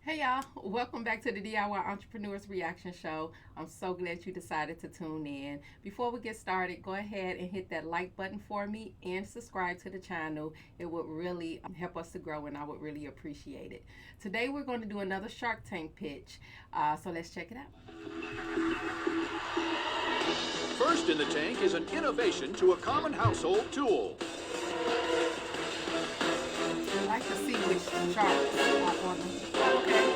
Hey y'all, welcome back to the DIY Entrepreneurs Reaction Show. I'm so glad you decided to tune in. Before we get started, go ahead and hit that like button for me and subscribe to the channel. It would really help us to grow and I would really appreciate it. Today we're going to do another Shark Tank pitch, so let's check it out. First in the tank is an innovation to a common household tool. I like to see which sharks are on them. Okay.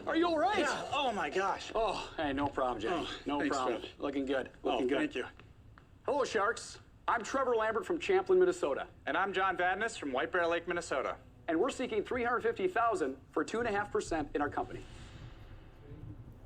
Are you all right? Yeah. Oh my gosh. Oh, hey, no problem, Jay. No thanks, problem. Trev. Looking good. Looking good. Thank you. Hello, Sharks. I'm Trevor Lambert from Champlin, Minnesota, And I'm John Vadnais from White Bear Lake, Minnesota. and we're seeking $350,000 for 2.5% in our company.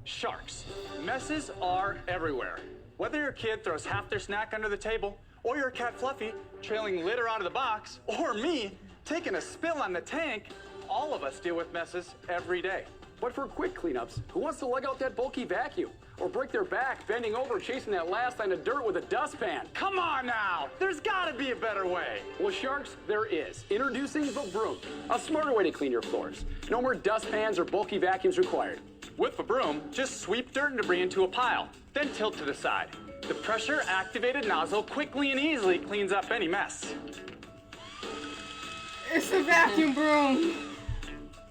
Sharks. Messes are everywhere. Whether your kid throws half their snack under the table, or your cat Fluffy trailing litter out of the box, or me taking a spill on the tank, all of us deal with messes every day. But for quick cleanups, who wants to lug out that bulky vacuum or break their back bending over chasing that last line of dirt with a dustpan? Come on now! There's gotta be a better way. Well, Sharks, there is. Introducing VaBroom, a smarter way to clean your floors. No more dustpans or bulky vacuums required. With VaBroom, just sweep dirt and debris into a pile, then tilt to the side. The pressure-activated nozzle quickly and easily cleans up any mess. It's a vacuum broom.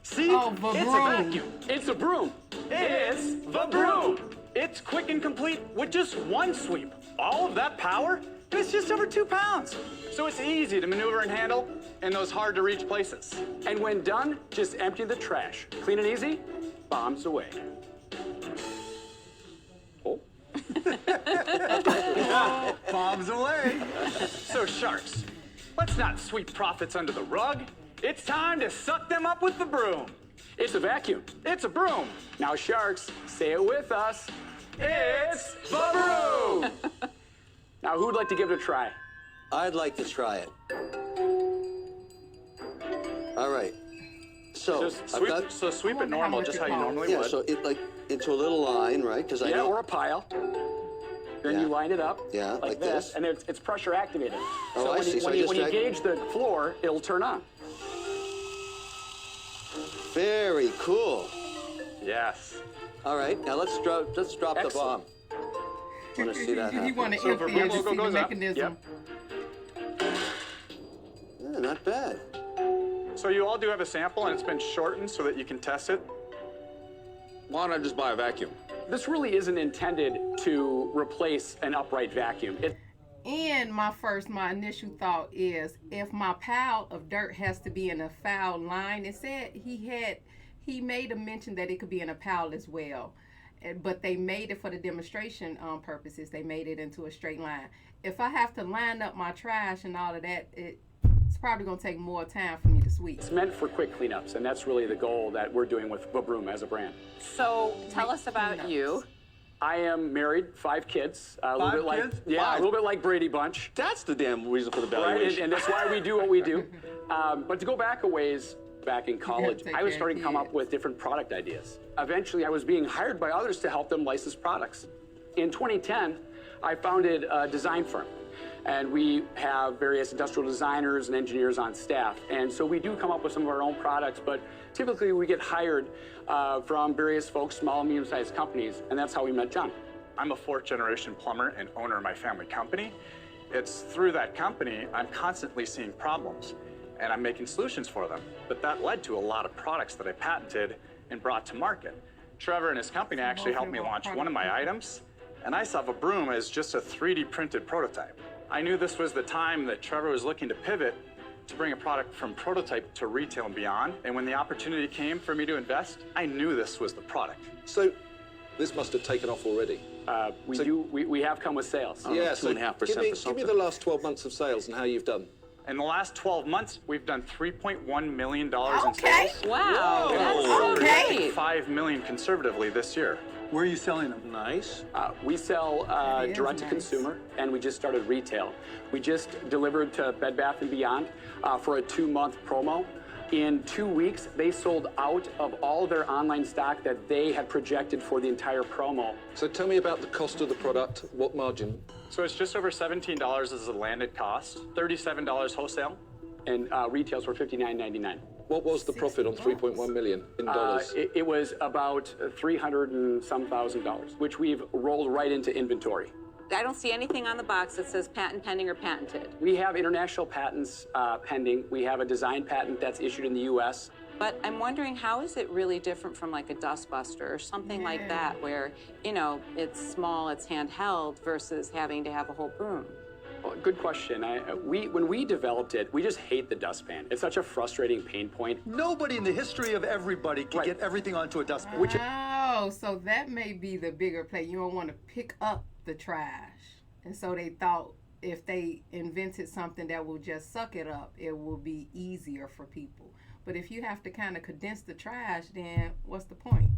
See? Oh, It's a VaBroom. vacuum. It's a broom. It's VaBroom. It's quick and complete with just one sweep. All of that power, it's just over 2 pounds. So it's easy to maneuver and handle in those hard to reach places. And when done, just empty the trash. Clean and easy, bombs away. Oh. Bombs away. So Sharks, let's not sweep profits under the rug. It's time to suck them up with the broom. It's a vacuum. It's a broom. Now, Sharks, say it with us. It's VaBroom. Now, who'd like to give it a try? I'd like to try it. All right. So Just I've got sweep it wonder how normal, much just it how you costs. normally yeah. would. So it like into a little line, right? Because I Yeah, know. or a pile. Then Yeah. you line it up. Yeah, like this. And it's pressure activated. Oh, so I when see. You, So when, I you, just when you drag- gauge the floor, it'll turn on. Very cool. Yes. All right. Now let's drop the Excellent. bomb. I want to see that You happen. want to So if empty our it to logo see the goes up, mechanism. Yeah, not bad. So you all do have a sample and it's been shortened so that you can test it. Why don't I just buy a vacuum? This really isn't intended to replace an upright vacuum. And my initial thought is, if my pile of dirt has to be in a foul line, it said he made a mention that it could be in a pile as well. But they made it for the demonstration purposes. They made it into a straight line. If I have to line up my trash and all of that, it's probably going to take more time for me to sweep. It's meant for quick cleanups, and that's really the goal that we're doing with VaBroom as a brand. So tell us about you. I am married, 5 kids. A little 5 bit like, kids? yeah, 5? a little bit like Brady Bunch. That's the damn reason for the Right, valuation. and that's why we do what we do. But to go back a ways, back in college, take I was care starting of to come up kids. with different product ideas. Eventually, I was being hired by others to help them license products. In 2010, I founded a design firm. And we have various industrial designers and engineers on staff. And so we do come up with some of our own products, but typically we get hired from various folks, small and medium-sized companies, and that's how we met John. I'm a 4th-generation plumber and owner of my family company. It's through that company I'm constantly seeing problems, and I'm making solutions for them. But that led to a lot of products that I patented and brought to market. Trevor and his company actually helped me launch one of my items, and I saw VaBroom as just a 3D printed prototype. I knew this was the time that Trevor was looking to pivot to bring a product from prototype to retail and beyond. And when the opportunity came for me to invest, I knew this was the product. So this must have taken off already. We have come with sales. Yeah, 2.5% for give me something. the last 12 months of sales and how you've done. In the last 12 months, we've done $3.1 million in Okay. sales. Wow, that's so Okay. great. $5 million conservatively this year. Where are you selling them? Nice. We sell is direct to nice. consumer, and we just started retail. We just delivered to Bed Bath & Beyond for a 2-month promo. In 2 weeks, they sold out of all their online stock that they had projected for the entire promo. So tell me about the cost of the product. What margin? So it's just over $17 as a landed cost, $37 wholesale. and retails for $59.99. What was the profit on 3.1 million in dollars? It was about $300 and some thousand, which we've rolled right into inventory. I don't see anything on the box that says patent pending or patented. We have international patents pending. We have a design patent that's issued in the U.S. But I'm wondering, how is it really different from like a dustbuster or something like that, where, you know, it's small, it's handheld versus having to have a whole broom? Well, good question. When we developed it, we just hate the dustpan. It's such a frustrating pain point. Nobody in the history of everybody can get everything onto a dustpan. Oh, so that may be the bigger play. You don't want to pick up the trash. And so they thought if they invented something that will just suck it up, it will be easier for people. But if you have to kind of condense the trash, then what's the point?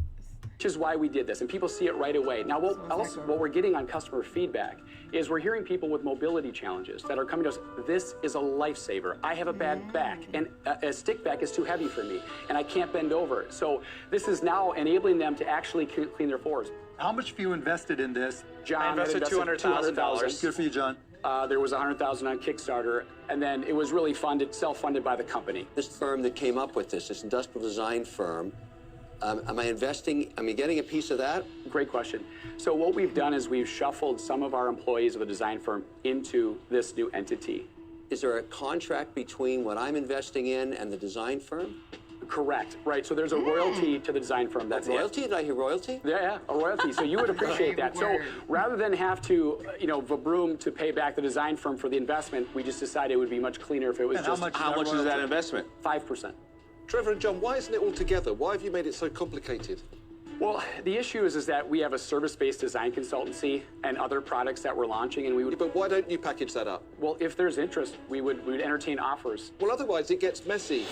Which is why we did this, and people see it right away. Now, what we're getting on customer feedback is we're hearing people with mobility challenges that are coming to us. This is a lifesaver. I have a bad back, and a stick vac is too heavy for me, and I can't bend over. So this is now enabling them to actually clean their floors. How much have you invested in this? John I invested $200,000. Good for you, John. There was $100,000 on Kickstarter, and then it was really self-funded by the company. This firm that came up with this industrial design firm, am I getting a piece of that? Great question. So what we've done is we've shuffled some of our employees of the design firm into this new entity. Is there a contract between what I'm investing in and the design firm? Correct, right. So there's a royalty to the design firm. That's royalty? Did I hear royalty? Yeah, a royalty. So you would appreciate that. So rather than have to, VaBroom to pay back the design firm for the investment, we just decided it would be much cleaner if it was And just how much is that investment? 5%. Trevor and John, why isn't it all together? Why have you made it so complicated? Well, the issue is that we have a service-based design consultancy and other products that we're launching, and we would. But why don't you package that up? Well, if there's interest, we would entertain offers. Well, otherwise it gets messy.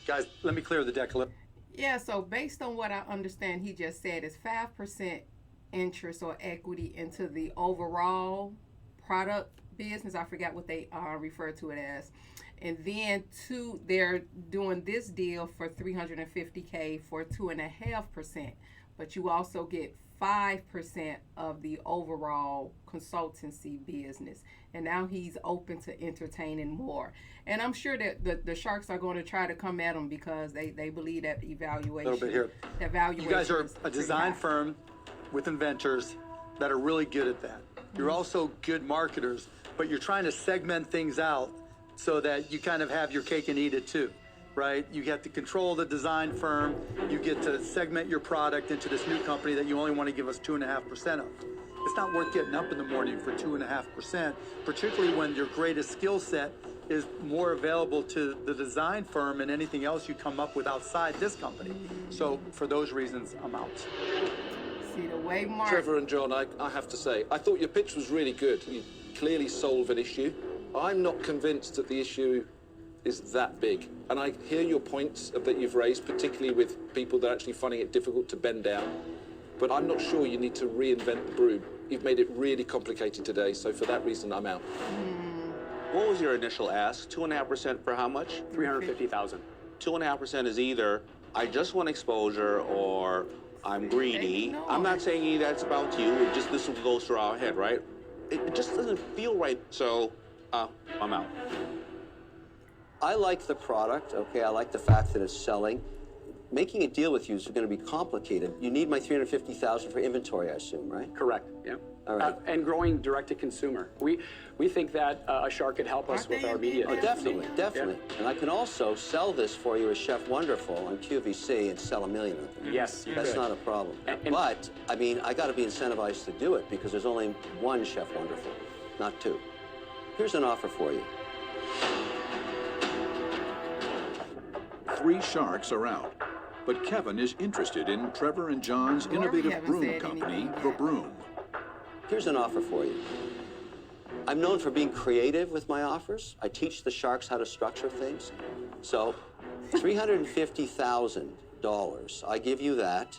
Guys, let me clear the deck a little. Yeah, so based on what I understand, he just said is 5% interest or equity into the overall product business. I forgot what they refer to it as. And then they're doing this deal for $350K for 2.5%. But you also get 5% of the overall consultancy business. And now he's open to entertaining more. And I'm sure that the sharks are going to try to come at him because they believe that evaluation. A little bit here. That valuation. You guys are a design firm with inventors that are really good at that. You're also good marketers, but you're trying to segment things out so that you kind of have your cake and eat it too, right? You get to control the design firm. You get to segment your product into this new company that you only want to give us 2.5% of. It's not worth getting up in the morning for 2.5%, particularly when your greatest skill set is more available to the design firm and anything else you come up with outside this company. So for those reasons, I'm out. See the way Mark. Trevor and John, I have to say, I thought your pitch was really good. You clearly solve an issue. I'm not convinced that the issue is that big. And I hear your points that you've raised, particularly with people that are actually finding it difficult to bend down. But I'm not sure you need to reinvent the broom. You've made it really complicated today, so for that reason, I'm out. What was your initial ask? 2.5% for how much? $350,000. 2.5% is either I just want exposure or I'm greedy. I'm not saying either that's about you. It just this goes through our head, right? It just doesn't feel right. So I'm out. I like the product, okay? I like the fact that it's selling. Making a deal with you is going to be complicated. You need my $350,000 for inventory, I assume, right? Correct, yeah. All right. And growing direct to consumer. We think that a shark could help us with our media. Oh, definitely. Yeah. And I can also sell this for you as Chef Wonderful on QVC and sell 1 million of them. Yes, you That's could. not a problem. But, I mean, I got to be incentivized to do it because there's only one Chef Wonderful, not two. Here's an offer for you. 3 sharks are out, but Kevin is interested in Trevor and John's innovative broom company, VaBroom. Here's an offer for you. I'm known for being creative with my offers. I teach the sharks how to structure things. So, $350,000, I give you that.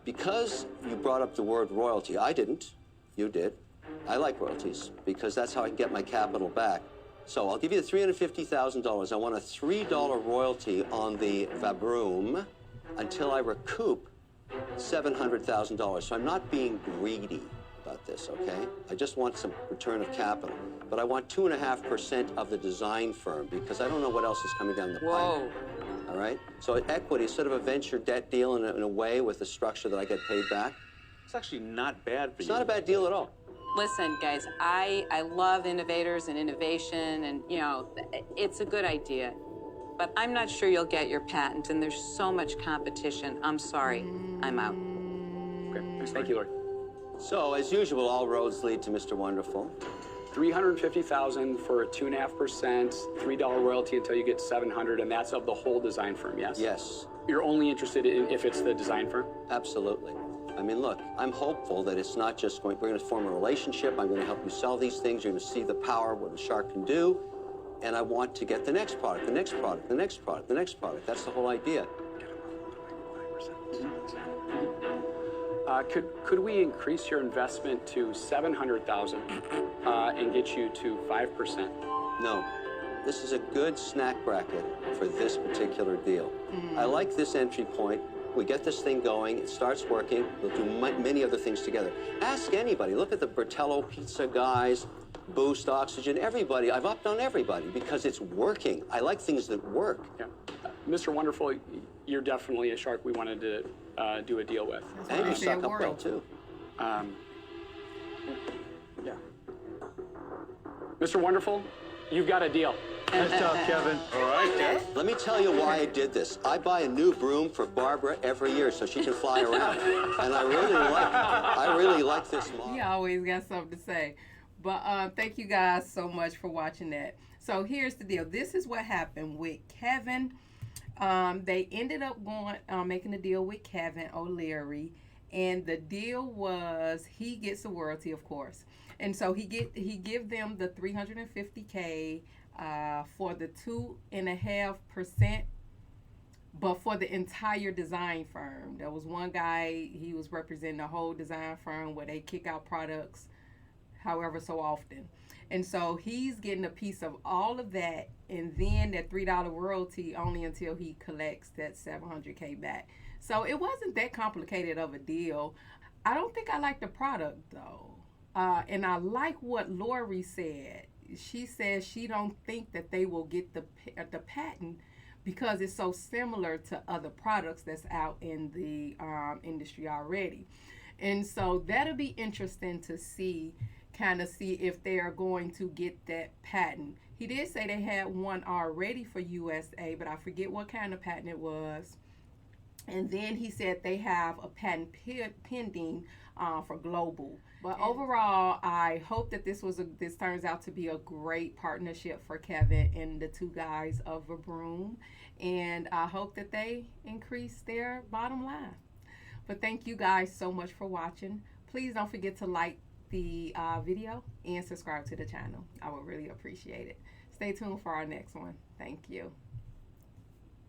Because you brought up the word royalty, I didn't, you did. I like royalties because that's how I can get my capital back. So I'll give you the $350,000. I want a $3 royalty on the VaBroom until I recoup $700,000. So I'm not being greedy. about this, okay? I just want some return of capital. But I want 2.5% of the design firm because I don't know what else is coming down the pipe. Whoa. All right? So equity is sort of a venture debt deal in a way with the structure that I get paid back. It's actually not bad for you. It's not a bad deal at all. Listen, guys, I love innovators and innovation, and, you know, it's a good idea. But I'm not sure you'll get your patent, and there's so much competition. I'm sorry. I'm out. Okay. Thank you, Lori. So, as usual, all roads lead to Mr. Wonderful. $350,000 for a 2.5%, $3 royalty until you get $700, and that's of the whole design firm, yes? Yes, You're only interested in if it's the design firm? absolutely. I mean, look, I'm hopeful that it's not just we're going to form a relationship. I'm going to help you sell these things. You're going to see the power of what a shark can do. And I want to get the next product, the next product, the next product, the next product. That's the whole idea. Could we increase your investment to $700,000 and get you to 5%? No, this is a good snack bracket for this particular deal. I like this entry point. We get this thing going, it starts working, we'll do many other things together. Ask anybody, look at the Bertello Pizza guys, Boost, Oxygen, everybody. I've upped on everybody because it's working. I like things that work. Yeah. Mr. Wonderful, you're definitely a shark we wanted to do a deal with. And you suck up well, too. Yeah. Mr. Wonderful, you've got a deal. Nice job, Kevin. All right, Kev. Let me tell you why I did this. I buy a new broom for Barbara every year so she can fly around. And I really like this model. He always got something to say. But thank you guys so much for watching that. So here's the deal. This is what happened with Kevin. They ended up making a deal with Kevin O'Leary. And the deal was he gets a royalty, of course. And so he give them the $350K for the 2.5%, but for the entire design firm. There was one guy, he was representing the whole design firm where they kick out products however so often. And so he's getting a piece of all of that, and then that $3 royalty only until he collects that $700K back. So it wasn't that complicated of a deal. I don't think I like the product though. And I like what Lori said. She says she don't think that they will get the patent because it's so similar to other products that's out in the industry already. And so that'll be interesting to see if they're going to get that patent. He did say they had one already for USA, but I forget what kind of patent it was. And then he said they have a patent pending for global. But overall, I hope that this turns out to be a great partnership for Kevin and the two guys of VaBroom. And I hope that they increase their bottom line. But thank you guys so much for watching. Please don't forget to like the video and subscribe to the channel. I would really appreciate it. Stay tuned for our next one. Thank you.